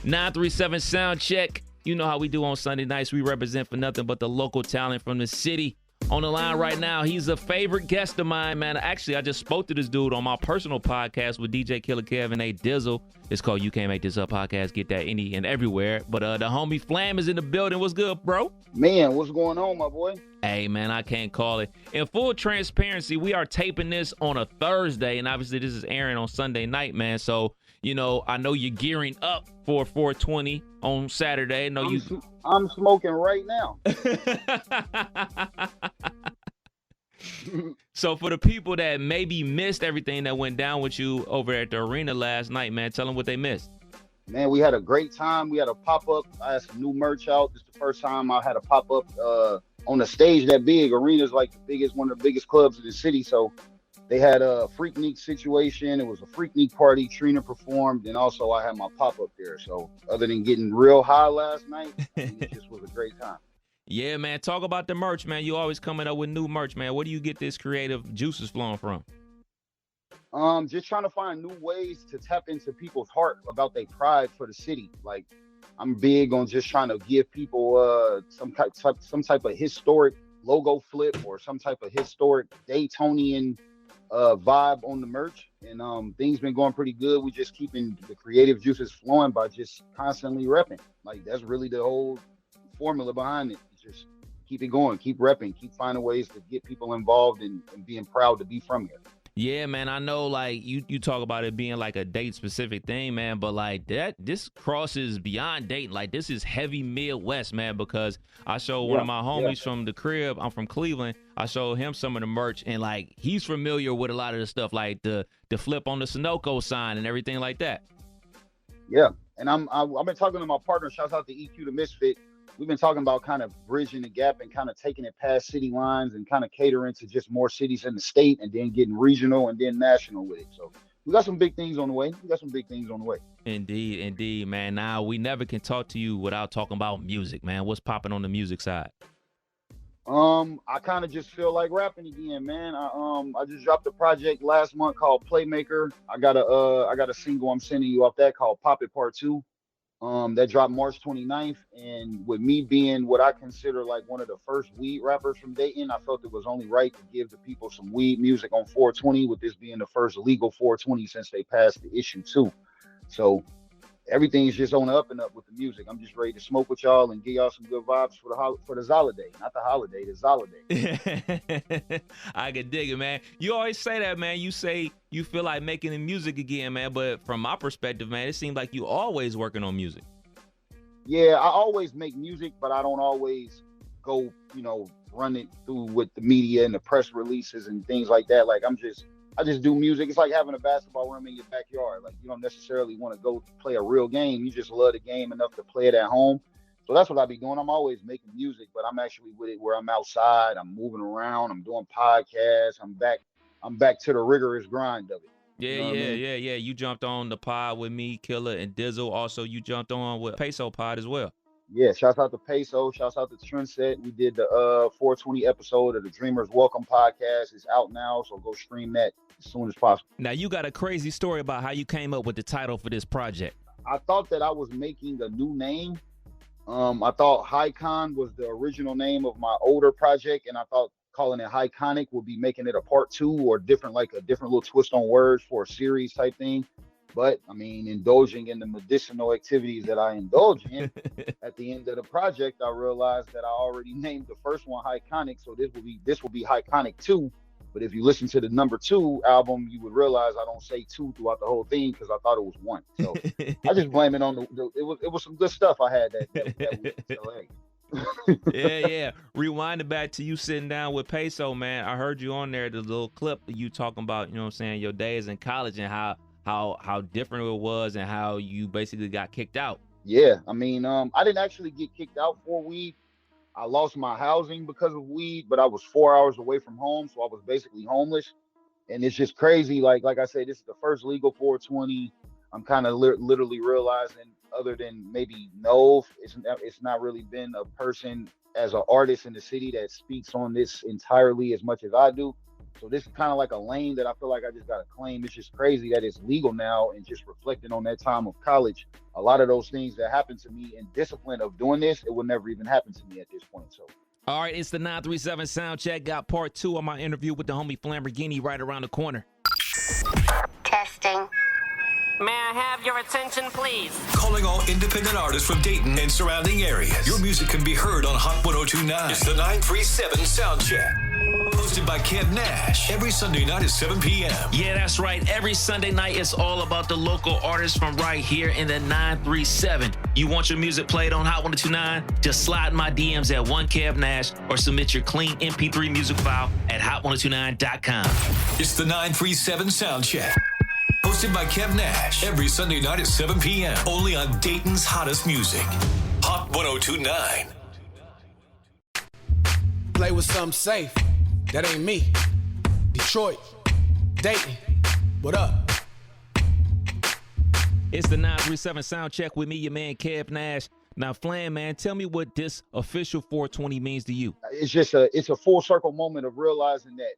937 Soundcheck. You know how we do on Sunday nights. We represent for nothing but the local talent from the city. On the line right now, he's a favorite guest of mine, man. Actually, I just spoke to this dude on my personal podcast with DJ Killer Kev and A Dizzle. It's called You Can't Make This Up Podcast. Get that any and everywhere. But the homie Flam is in the building. What's good, bro? Man, what's going on, my boy? Hey, man, I can't call it. In full transparency, we are taping this on a Thursday, and obviously this is airing on Sunday night, man. So, you know, I know you're gearing up for 420 on Saturday. I'm smoking right now. So for the people that maybe missed everything that went down with you over at the arena last night, man, tell them what they missed. Man, we had a great time. We had a pop-up. I had some new merch out. This is the first time I had a pop-up on a stage that big. Arena's like one of the biggest clubs in the city. So they had a Freaknik situation. It was a Freaknik party. Trina performed, and also I had my pop-up there. So other than getting real high last night, it just was a great time. Yeah, man. Talk about the merch, man. You always coming up with new merch, man. Where do you get this creative juices flowing from? Just trying to find new ways to tap into people's heart about their pride for the city. Like, I'm big on just trying to give people some type of historic logo flip or some type of historic Daytonian vibe on the merch. And things been going pretty good. We just keeping the creative juices flowing by just constantly repping. Like, that's really the whole formula behind it. Just keep it going, keep repping, keep finding ways to get people involved and being proud to be from here. Yeah, man, I know, like, you talk about it being, like, a date-specific thing, man, but, like, this crosses beyond dating. Like, this is heavy Midwest, man, because I showed one of my homies from the crib. I'm from Cleveland. I showed him some of the merch, and, like, he's familiar with a lot of the stuff, like the flip on the Sunoco sign and everything like that. Yeah, and I've been talking to my partner, shouts out to EQ the Misfit. We've been talking about kind of bridging the gap and kind of taking it past city lines and kind of catering to just more cities in the state and then getting regional and then national with it. So we got some big things on the way. Indeed, man. Now, we never can talk to you without talking about music, man. What's popping on the music side? I kind of just feel like rapping again, man. I just dropped a project last month called Playmaker. I got a single I'm sending you off that called Pop It Part 2. That dropped March 29th, and with me being what I consider like one of the first weed rappers from Dayton, I felt it was only right to give the people some weed music on 420, with this being the first legal 420 since they passed the issue 2. So everything's just on the up and up with the music. I'm just ready to smoke with y'all and give y'all some good vibes for the Zoliday, not the holiday, the Zoliday. I can dig it, man. You always say that, man. You say you feel like making the music again, man. But from my perspective, man, it seems like you always working on music. Yeah, I always make music, but I don't always go, run it through with the media and the press releases and things like that. Like I just do music. It's like having a basketball room in your backyard. Like, you don't necessarily want to go play a real game. You just love the game enough to play it at home. So that's what I be doing. I'm always making music, but I'm actually with it where I'm outside. I'm moving around. I'm doing podcasts. I'm back to the rigorous grind of it. Yeah. You jumped on the pod with me, Killer, and Dizzle. Also, you jumped on with Peso Pod as well. Yeah, shouts out to Peso, shouts out to Trendset. We did the 420 episode of the Dreamers Welcome podcast. It's out now, so go stream that as soon as possible. Now, you got a crazy story about how you came up with the title for this project. I thought that I was making a new name. I thought Hycon was the original name of my older project, and I thought calling it Hyconic would be making it a part 2 or a different little twist on words for a series type thing. But I mean, indulging in the medicinal activities that I indulge in, at the end of the project, I realized that I already named the first one Hyconic, so this will be Hyconic 2. But if you listen to the number 2 album, you would realize I don't say 2 throughout the whole thing because I thought it was 1. So I just blame it on it was some good stuff I had that week. So hey. Yeah. Rewind it back to you sitting down with Peso, man. I heard you on there, the little clip of you talking about, your days in college and how different it was and how you basically got kicked out. Yeah, I mean, I didn't actually get kicked out for weed. I lost my housing because of weed, but I was 4 hours away from home, so I was basically homeless. And it's just crazy. Like I say, this is the first legal 420. I'm kind of literally realizing, other than maybe Nove, it's not really been a person as an artist in the city that speaks on this entirely as much as I do. So this is kind of like a lane that I feel like I just got to claim. It's just crazy that it's legal now, and just reflecting on that time of college, a lot of those things that happened to me in discipline of doing this, it would never even happen to me at this point. So. All right, it's the 937 Soundcheck. Got part 2 of my interview with the homie Flamborghini right around the corner. Testing. May I have your attention, please? Calling all independent artists from Dayton and surrounding areas. Your music can be heard on Hot 1029. It's the 937 Soundcheck. Hosted by Kev Nash. Every Sunday night at 7 p.m. Yeah, that's right. Every Sunday night, it's all about the local artists from right here in the 937. You want your music played on Hot 1029? Just slide in my DMs at 1Kev Nash or submit your clean MP3 music file at hot1029.com. It's the 937 Soundcheck. Hosted by Kev Nash. Every Sunday night at 7 p.m. Only on Dayton's hottest music. Hot 1029. Play with something safe. That ain't me. Detroit. Dayton. What up? It's the 937 Soundcheck with me, your man Kev Nash. Now, Flam, man, tell me what this official 420 means to you. It's a full circle moment of realizing that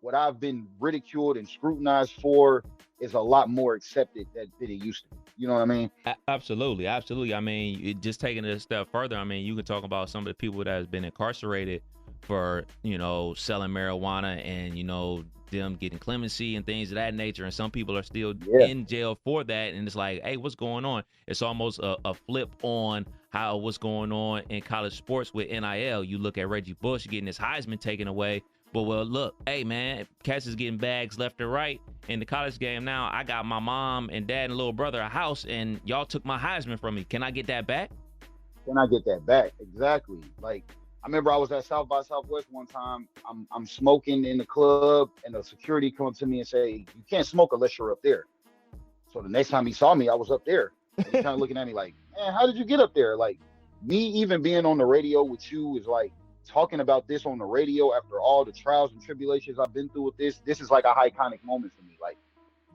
what I've been ridiculed and scrutinized for is a lot more accepted than it used to be. You know what I mean? Absolutely. I mean, just taking it a step further, I mean, you can talk about some of the people that has been incarcerated for, selling marijuana and, them getting clemency and things of that nature. And some people are still in jail for that. And it's like, hey, what's going on? It's almost a flip on what's going on in college sports with NIL. You look at Reggie Bush getting his Heisman taken away. But well, look, hey man, cats is getting bags left and right in the college game now. I got my mom and dad and little brother a house, and y'all took my Heisman from me. Can I get that back? Can I get that back? Exactly. Like, I remember I was at South by Southwest one time. I'm smoking in the club, and the security comes to me and say, "You can't smoke unless you're up there." So the next time he saw me, I was up there. And he's kind of looking at me like, "Man, how did you get up there?" Like, me even being on the radio with you is like, talking about this on the radio after all the trials and tribulations I've been through with this is like a iconic moment for me. Like,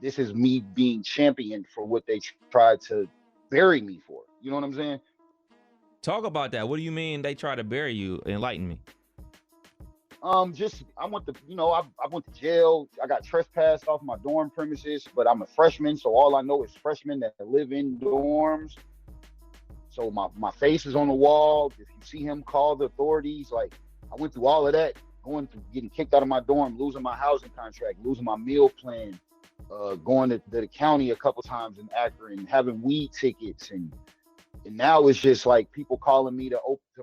this is me being championed for what they tried to bury me for. You know what I'm saying? Talk about that. What do you mean they try to bury you? Enlighten me. I went to, I went to jail. I got trespassed off my dorm premises, but I'm a freshman, so all I know is freshmen that live in dorms. So my face is on the wall. If you see him, call the authorities. Like, I went through all of that, going through getting kicked out of my dorm, losing my housing contract, losing my meal plan, going to the county a couple times in Akron, having weed tickets, and now it's just like people calling me to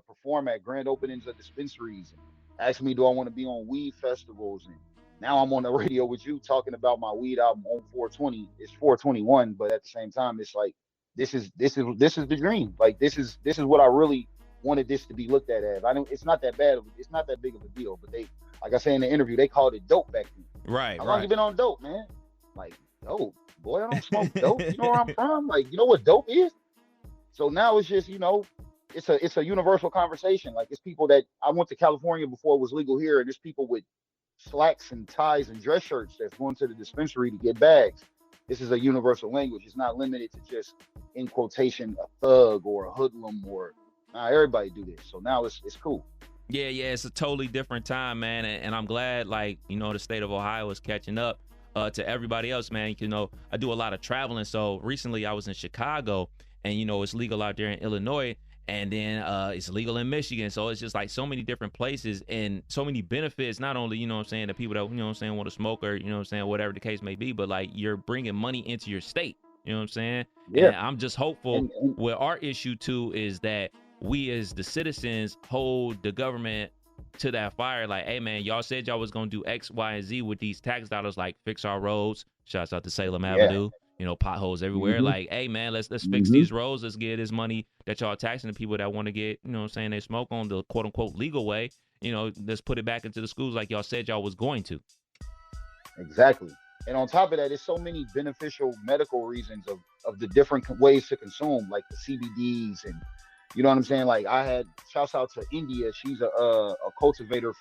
perform at grand openings of dispensaries and asking me, do I want to be on weed festivals? And now I'm on the radio with you talking about my weed album on 420. It's 421, but at the same time, it's like, this is the dream. Like, this is what I really wanted this to be looked at as. It's not that bad. It's not that big of a deal. But they, like I said in the interview, they called it dope back then. Right. How long you been on dope, man? Like, dope, boy, I don't smoke dope. You know where I'm from? Like, you know what dope is? So now it's just, it's a universal conversation. Like, it's people that I went to California before it was legal here, and there's people with slacks and ties and dress shirts that's going to the dispensary to get bags. This is a universal language. It's not limited to just, in quotation, a thug or a hoodlum or everybody do this. So now it's cool. Yeah, it's a totally different time, man. And I'm glad, like, the state of Ohio is catching up to everybody else, man. I do a lot of traveling. So recently I was in Chicago, and, it's legal out there in Illinois. And then it's legal in Michigan. So it's just like so many different places and so many benefits, not only, the people that, want to smoke or, whatever the case may be, but like you're bringing money into your state. You know what I'm saying? Yeah. And I'm just hopeful where our issue too is that we as the citizens hold the government to that fire. Like, hey man, y'all said y'all was going to do X, Y, and Z with these tax dollars, like fix our roads. Shouts out to Salem Avenue. Potholes everywhere. Like, hey man, let's fix these roads. Let's get this money that y'all taxing the people that want to get, they smoke on the quote unquote legal way. Let's put it back into the schools like y'all said y'all was going to. Exactly. And on top of that, there's so many beneficial medical reasons of the different ways to consume, like the CBDs, and you know what I'm saying? Like, I had shouts out to India. She's a cultivator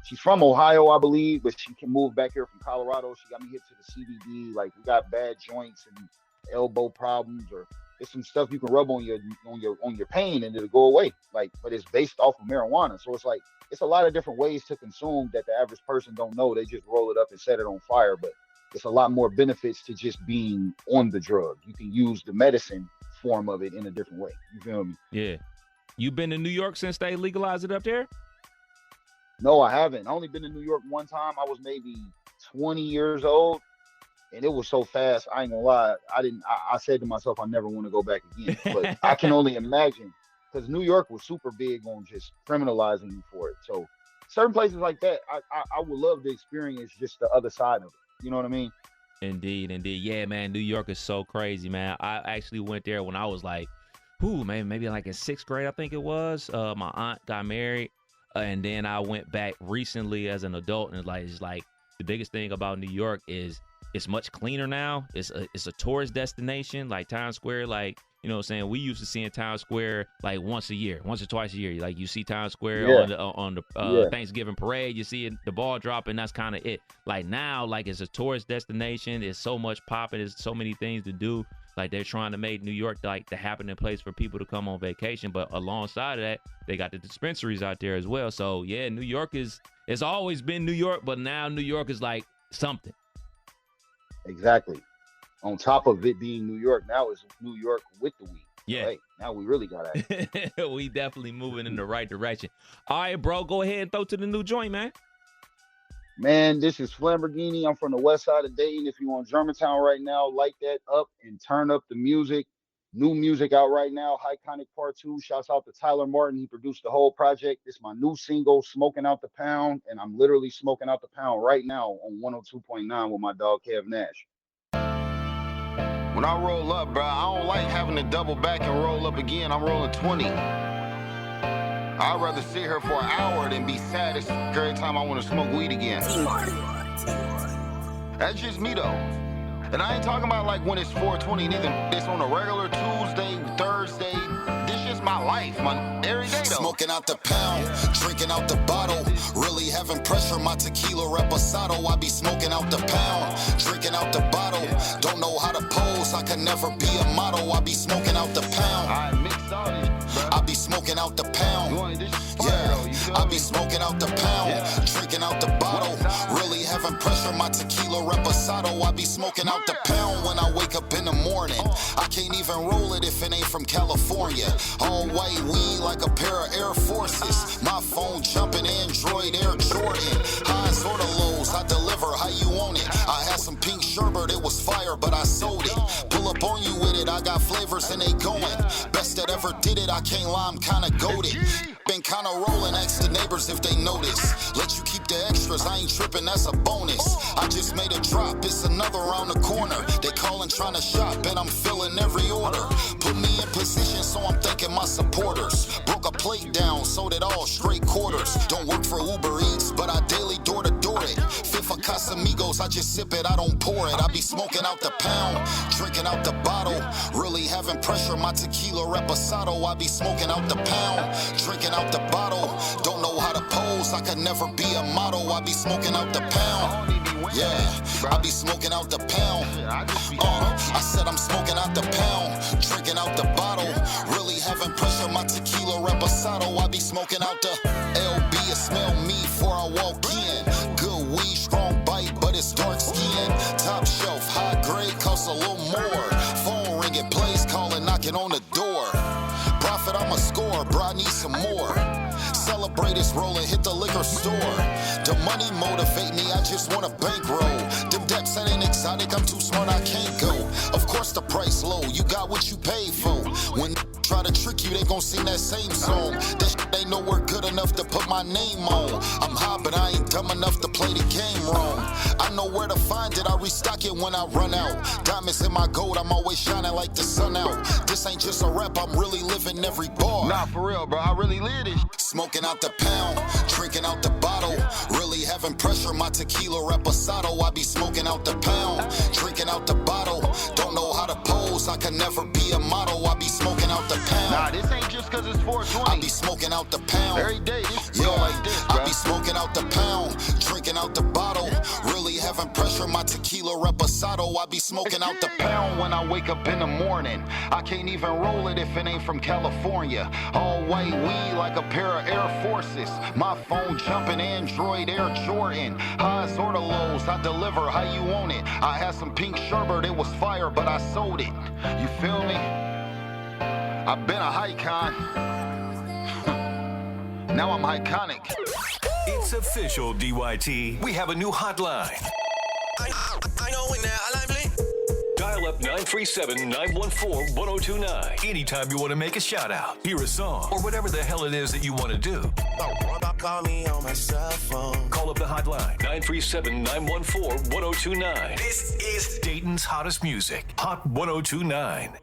she's from Ohio, I believe, but she can move back here from Colorado. She got me hit to the CBD. Like, we got bad joints and elbow problems, or it's some stuff you can rub on your pain and it'll go away. Like, but it's based off of marijuana. So it's like, it's a lot of different ways to consume that the average person don't know. They just roll it up and set it on fire. But it's a lot more benefits to just being on the drug. You can use the medicine form of it in a different way. You feel me? Yeah. You been to New York since they legalized it up there? No, I haven't. I only been to New York one time. I was maybe 20 years old, and it was so fast. I ain't gonna lie. I said to myself, I never want to go back again. But I can only imagine, because New York was super big on just criminalizing you for it. So certain places like that, I would love to experience just the other side of it. You know what I mean? Indeed. Yeah, man, New York is so crazy, man. I actually went there when I was like, maybe like in 6th grade, I think it was. My aunt got married, and then I went back recently as an adult, and it's like the biggest thing about New York is it's much cleaner now. It's a tourist destination, like Times Square. Like, you know what I'm saying? We used to see in Times Square like once or twice a year. Like, you see Times Square on the Thanksgiving parade. You see the ball drop, and that's kind of it. Like, now, like, it's a tourist destination. There's so much popping. There's so many things to do. Like, they're trying to make New York like the happening place for people to come on vacation. But alongside of that, they got the dispensaries out there as well. So yeah, New York it's always been New York, but now New York is like something. Exactly. On top of it being New York, now it's New York with the weed. Yeah. Hey, now we really got it. We definitely moving in the right direction. All right, bro, go ahead and throw to the new joint, man. Man, this is Flamborghini. I'm from the west side of Dayton. If you're on Germantown right now, light that up and turn up the music. New music out right now, Iconic Part 2. Shouts out to Tyler Martin. He produced the whole project. It's my new single, Smoking Out the Pound, and I'm literally smoking out the pound right now on 102.9 with my dog, Kev Nash. When I roll up, bro, I don't like having to double back and roll up again. I'm rolling 20. I'd rather sit here for an hour than be sad every time I want to smoke weed again. That's just me, though. And I ain't talking about like when it's 420 neither. It's on a regular Tuesday, Thursday. This just my life, every day, though. Smoking out the pound, drinking out the bottle. Really having pressure, my tequila reposado. I be smoking out the pound, drinking out the bottle. Don't know how to pose, I can never be a model. I be smoking out the pound. I mix all this, bro. I be smoking out the pound. Yeah, I be smoking out the pound, drinking out the bottle. Really having pressure, my tequila reposado. I be smoking out the pound when I wake up in the morning. I can't even roll it if it ain't from California. All white weed like a pair of Air Forces. My phone jumping, Android Air Jordan. Highs or the lows, I deliver how you want it. I had some pink sherbet, it was fire, but I sold it. Pull up on you with it, I got flavors and they going. Best that ever did it, I can't lie, I'm kinda goated. Been kinda rolling, ask the neighbors if they notice. Let you keep the extras, I ain't tripping, that's a bonus. I just made a drop, it's another around the corner. They callin' trying to shop, and I'm filling every order. Put me in position, so I'm thanking my supporters. Broke a plate down, sold it all straight quarters. Don't work for Uber Eats, but I daily door to door it. Fit for Casamigos, I just sip it, I don't pour it. I be smoking out the pound, drinking out the bottle. Really having pressure, my tequila reposado. I be smoking out the pound, drinking out the bottle. Don't know how to pose, I could never be a model. I be smoking out the pound. Yeah, I be smoking out the pound. I said I'm smoking out the pound, drinking out the bottle. Really having pressure, my tequila reposado. I be smoking out the LB, it smell me before I walk in. Good weed, strong bite, but it's dark skin. Top shelf, high grade, costs a little more. Phone ringing, plays calling, knocking on the door. Profit, I'm a score, bro, I need some more. Celebrate this rolling, hit the liquor store. The money motivate me, I just want a bankroll. Them depths ain't exotic, I'm too smart, I can't go. Of course the price low, you got what you paid for. When try to trick you, they gon' sing that same song. That shit ain't nowhere good enough to put my name on. I'm high, but I ain't dumb enough to play the game wrong. I know where to find it, I restock it when I run out. Diamonds in my gold, I'm always shining like the sun out. This ain't just a rap, I'm really living every bar. Nah, for real, bro, I really live this. Smoking out the pound, drinking out the bottle. Really having pressure, my tequila reposado. I be smoking out the pound, drinking out the bottle. Don't know how to pose, I can never be a model. I be smoking out the pound. Nah, this ain't just cause it's 420. I be smoking out the pound. Every day, this feel like this, bro. I be smoking out the pound, drinking out the bottle. Really having pressure, my tequila reposado. bottle, I be smoking out the pound when I wake up in the morning. I can't even roll it if it ain't from California. All white weed like a pair of Air Forces. My phone jumping Android Air Jordan. Highs or the lows, I deliver how you want it. I had some pink sherbet, it was fire, but I sold it. You feel me? I've been a icon. Now I'm iconic. It's official, DYT. We have a new hotline. I know when they're lively. Dial up 937-914-1029. Anytime you want to make a shout out, hear a song, or whatever the hell it is that you want to do. Call me on my cell phone. Call up the hotline, 937-914-1029. This is Dayton's hottest music, Hot 1029.